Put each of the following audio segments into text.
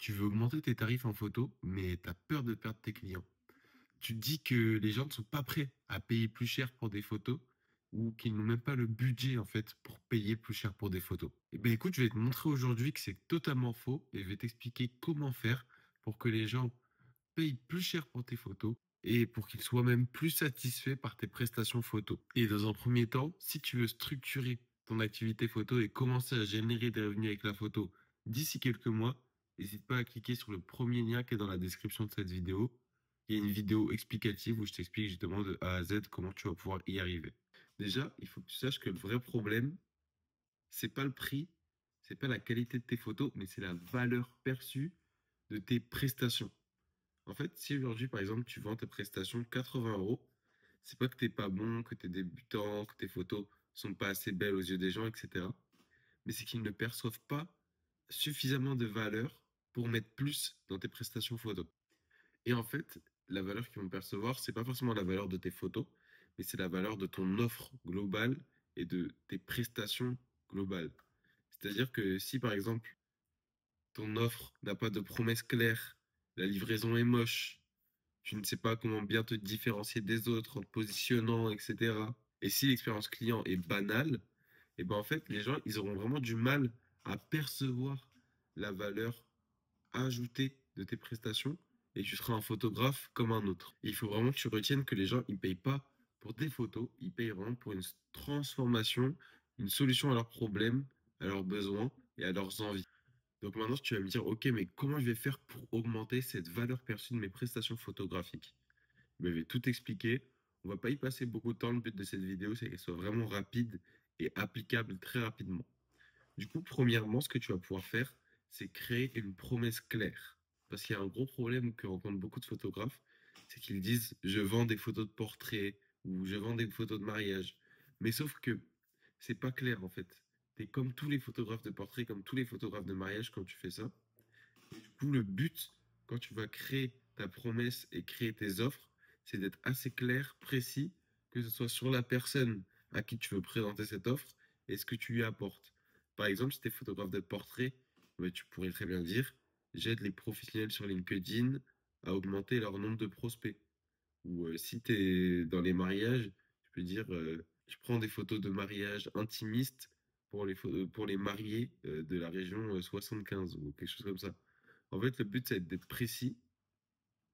Tu veux augmenter tes tarifs en photo, mais tu as peur de perdre tes clients. Tu te dis que les gens ne sont pas prêts à payer plus cher pour des photos ou qu'ils n'ont même pas le budget en fait pour payer plus cher pour des photos. Eh ben écoute, je vais te montrer aujourd'hui que c'est totalement faux et je vais t'expliquer comment faire pour que les gens payent plus cher pour tes photos et pour qu'ils soient même plus satisfaits par tes prestations photos. Et dans un premier temps, si tu veux structurer ton activité photo et commencer à générer des revenus avec la photo d'ici quelques mois, n'hésite pas à cliquer sur le premier lien qui est dans la description de cette vidéo. Il y a une vidéo explicative où je t'explique justement de A à Z comment tu vas pouvoir y arriver. Déjà, il faut que tu saches que le vrai problème, c'est pas le prix, c'est pas la qualité de tes photos, mais c'est la valeur perçue de tes prestations. En fait, si aujourd'hui, par exemple, tu vends tes prestations 80 euros, c'est pas que t'es pas bon, que t'es débutant, que tes photos sont pas assez belles aux yeux des gens, etc. Mais c'est qu'ils ne perçoivent pas suffisamment de valeur pour mettre plus dans tes prestations photos. Et en fait, la valeur qu'ils vont percevoir, c'est pas forcément la valeur de tes photos, mais c'est la valeur de ton offre globale et de tes prestations globales. C'est-à-dire que si, par exemple, ton offre n'a pas de promesse claire, la livraison est moche, tu ne sais pas comment bien te différencier des autres en te positionnant, etc. Et si l'expérience client est banale, et ben en fait, les gens, ils auront vraiment du mal à percevoir la valeur ajoutée de tes prestations et tu seras un photographe comme un autre. Et il faut vraiment que tu retiennes que les gens, ils payent pas pour des photos, ils payent vraiment pour une transformation, une solution à leurs problèmes, à leurs besoins et à leurs envies. Donc maintenant, tu vas me dire, ok, mais comment je vais faire pour augmenter cette valeur perçue de mes prestations photographiques? Ben, je vais tout expliquer. On va pas y passer beaucoup de temps. Le but de cette vidéo, c'est qu'elle soit vraiment rapide et applicable très rapidement. Du coup, premièrement, ce que tu vas pouvoir faire, c'est créer une promesse claire. Parce qu'il y a un gros problème que rencontrent beaucoup de photographes, c'est qu'ils disent, je vends des photos de portrait ou je vends des photos de mariage. Mais sauf que c'est pas clair en fait. T'es comme tous les photographes de portrait, comme tous les photographes de mariage quand tu fais ça. Et du coup, le but, quand tu vas créer ta promesse et créer tes offres, c'est d'être assez clair, précis, que ce soit sur la personne à qui tu veux présenter cette offre et ce que tu lui apportes. Par exemple, si tu es photographe de portrait, bah, tu pourrais très bien dire, j'aide les professionnels sur LinkedIn à augmenter leur nombre de prospects. Ou si tu es dans les mariages, tu peux dire, je prends des photos de mariage intimistes pour les mariés de la région 75 ou quelque chose comme ça. En fait, le but, c'est d'être précis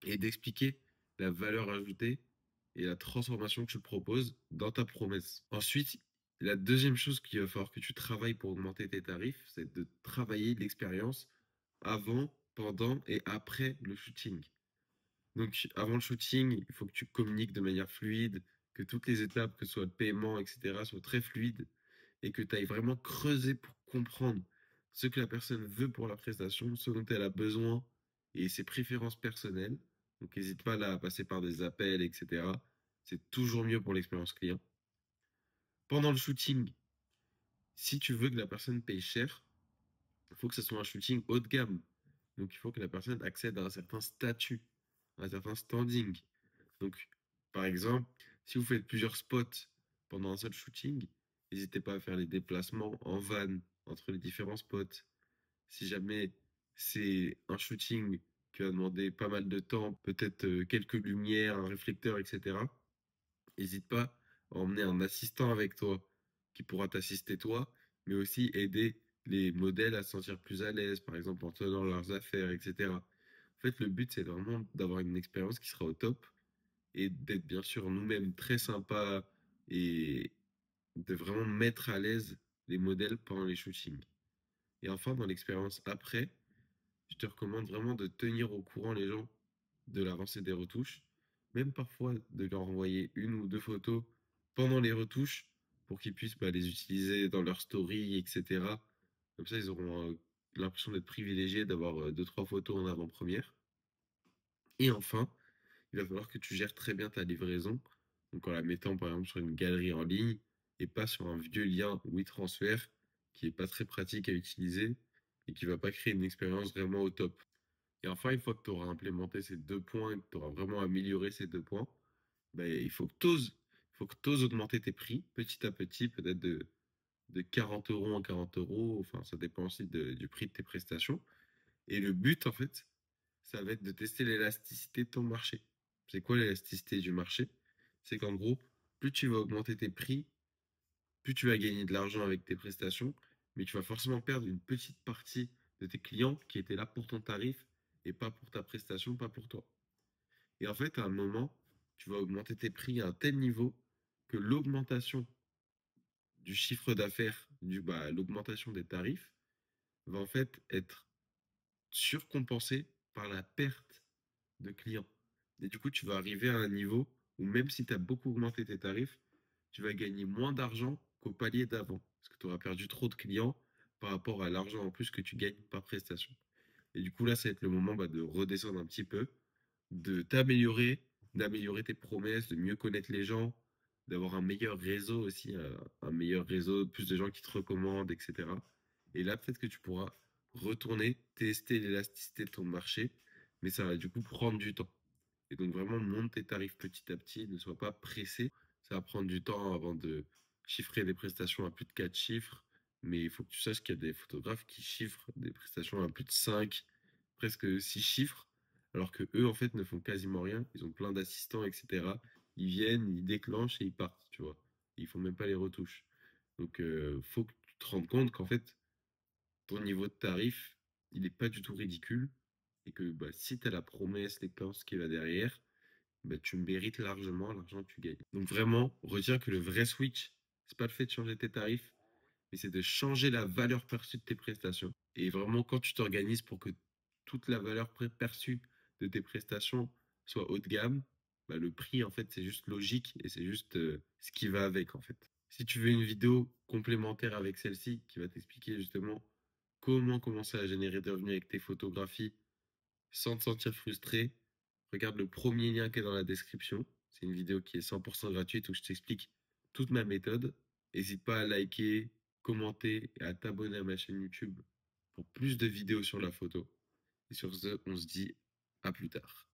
et d'expliquer la valeur ajoutée et la transformation que tu proposes dans ta promesse. Ensuite, la deuxième chose qu'il va falloir que tu travailles pour augmenter tes tarifs, c'est de travailler l'expérience avant, pendant et après le shooting. Donc, avant le shooting, il faut que tu communiques de manière fluide, que toutes les étapes, que ce soit le paiement, etc., soient très fluides et que tu ailles vraiment creuser pour comprendre ce que la personne veut pour la prestation, ce dont elle a besoin et ses préférences personnelles. Donc, n'hésite pas là à passer par des appels, etc. C'est toujours mieux pour l'expérience client. Pendant le shooting, si tu veux que la personne paye cher, il faut que ce soit un shooting haut de gamme. Donc, il faut que la personne accède à un certain statut, à un certain standing. Donc, par exemple, si vous faites plusieurs spots pendant un seul shooting, n'hésitez pas à faire les déplacements en van entre les différents spots. Si jamais c'est un shooting qui va demander pas mal de temps, peut-être quelques lumières, un réflecteur, etc., n'hésite pas à emmener un assistant avec toi qui pourra t'assister toi, mais aussi aider les modèles à se sentir plus à l'aise, par exemple en tenant leurs affaires, etc. En fait, le but, c'est vraiment d'avoir une expérience qui sera au top et d'être bien sûr nous-mêmes très sympas et de vraiment mettre à l'aise les modèles pendant les shootings. Et enfin, dans l'expérience après, je te recommande vraiment de tenir au courant les gens de l'avancée des retouches, même parfois de leur envoyer une ou deux photos pendant les retouches pour qu'ils puissent les utiliser dans leur story, etc. Comme ça, ils auront l'impression d'être privilégiés, d'avoir deux, trois photos en avant-première. Et enfin, il va falloir que tu gères très bien ta livraison, donc en la mettant par exemple sur une galerie en ligne et pas sur un vieux lien WeTransfer qui est pas très pratique à utiliser et qui va pas créer une expérience vraiment au top. Et enfin, une fois que tu auras implémenté ces deux points et que tu auras vraiment amélioré ces deux points, ben, il faut que tu oses augmenter tes prix petit à petit, peut-être de 40 euros en 40 euros, enfin ça dépend aussi du prix de tes prestations. Et le but, en fait, ça va être de tester l'élasticité de ton marché. C'est quoi l'élasticité du marché? C'est qu'en gros, plus tu vas augmenter tes prix, plus tu vas gagner de l'argent avec tes prestations, mais tu vas forcément perdre une petite partie de tes clients qui étaient là pour ton tarif et pas pour ta prestation, pas pour toi. Et en fait, à un moment, tu vas augmenter tes prix à un tel niveau que l'augmentation du chiffre d'affaires, l'augmentation des tarifs va en fait être surcompensée par la perte de clients. Et du coup, tu vas arriver à un niveau où même si tu as beaucoup augmenté tes tarifs, tu vas gagner moins d'argent qu'au palier d'avant. Parce que tu auras perdu trop de clients par rapport à l'argent en plus que tu gagnes par prestation. Et du coup, là, ça va être le moment de redescendre un petit peu, de t'améliorer, d'améliorer tes promesses, de mieux connaître les gens, d'avoir un meilleur réseau aussi, un meilleur réseau, plus de gens qui te recommandent, etc. Et là, peut-être que tu pourras retourner, tester l'élasticité de ton marché, mais ça va du coup prendre du temps. Et donc vraiment, monte tes tarifs petit à petit, ne sois pas pressé. Ça va prendre du temps avant de chiffrer des prestations à plus de 4 chiffres, mais il faut que tu saches qu'il y a des photographes qui chiffrent des prestations à plus de 5, presque 6 chiffres, alors que eux, en fait, ne font quasiment rien. Ils ont plein d'assistants, etc. Ils viennent, ils déclenchent et ils partent, tu vois. Ils font même pas les retouches. Donc, faut que tu te rendes compte qu'en fait, ton niveau de tarif, il n'est pas du tout ridicule. Et que bah, si tu as la promesse, l'expérience qui va derrière, bah, tu mérites largement l'argent que tu gagnes. Donc vraiment, retiens que le vrai switch, c'est pas le fait de changer tes tarifs, mais c'est de changer la valeur perçue de tes prestations. Et vraiment, quand tu t'organises pour que toute la valeur perçue de tes prestations soit haut de gamme, bah, le prix, en fait, c'est juste logique et c'est juste ce qui va avec, en fait. Si tu veux une vidéo complémentaire avec celle-ci qui va t'expliquer justement comment commencer à générer des revenus avec tes photographies sans te sentir frustré, regarde le premier lien qui est dans la description. C'est une vidéo qui est 100% gratuite où je t'explique toute ma méthode. N'hésite pas à liker, commenter et à t'abonner à ma chaîne YouTube pour plus de vidéos sur la photo. Et sur ce, on se dit à plus tard.